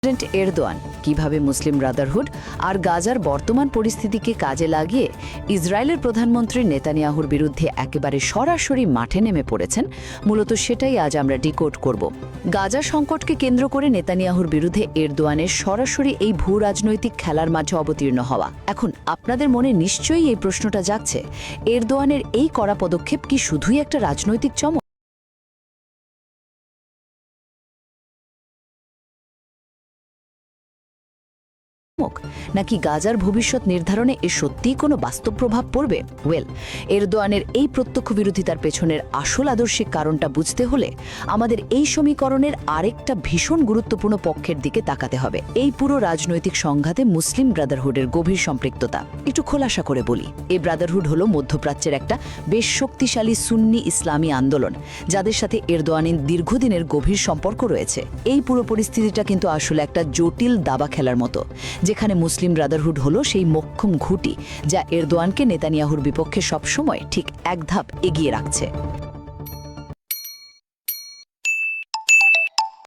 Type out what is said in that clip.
President Erdogan কিভাবে মুসলিম Brotherhood আর গাজার বর্তমান পরিস্থিতিকে কাজে লাগিয়ে ইসরায়েলের প্রধানমন্ত্রী নেতানিয়াহুর বিরুদ্ধে একেবারে সরাসরি মাঠে নেমে পড়েছেন, মূলত সেটাই আজ আমরা ডিকোড করব। গাজা সংকটকে কেন্দ্র করে নেতানিয়াহুর বিরুদ্ধে এরদোয়ানের সরাসরি এই ভূ রাজনৈতিক খেলার মাঝে অবতীর্ণ হওয়া। এখন আপনাদের মনে নিশ্চয়ই এই প্রশ্নটা জাগছে, এরদোয়ানের এই কড়া পদক্ষেপ কি শুধুই একটা রাজনৈতিক চমক, নাকি গাজার ভবিষ্যৎ নির্ধারণে এ সত্যিই কোনো বাস্তব প্রভাব পড়বে? এরদোয়ানের এই প্রত্যক্ষ বিরোধিতার পেছনের আসল আদর্শিক কারণটা বুঝতে হলে আমাদের এই সমীকরণের আরেকটা ভীষণ গুরুত্বপূর্ণ পক্ষের দিকে তাকাতে হবে। এই পুরো রাজনৈতিক সংঘাতে মুসলিম ব্রাদারহুডের গভীর সম্পৃক্ততা একটু খোলাসা করে বলি। এই ব্রাদারহুড হলো মধ্যপ্রাচ্যের একটা বেশ শক্তিশালী সুন্নি ইসলামী আন্দোলন, যাদের সাথে এরদোয়ানের দীর্ঘদিনের গভীর সম্পর্ক রয়েছে। এই পুরো পরিস্থিতিটা কিন্তু আসলে একটা জটিল দাবা খেলার মতো, যেখানে মুসলিম ব্রাদারহুড হলো সেই মোক্ষম ঘুঁটি যা এরদোয়ানকে নেতানিয়াহুর বিপক্ষে সবসময় ঠিক এক ধাপ এগিয়ে রাখছে।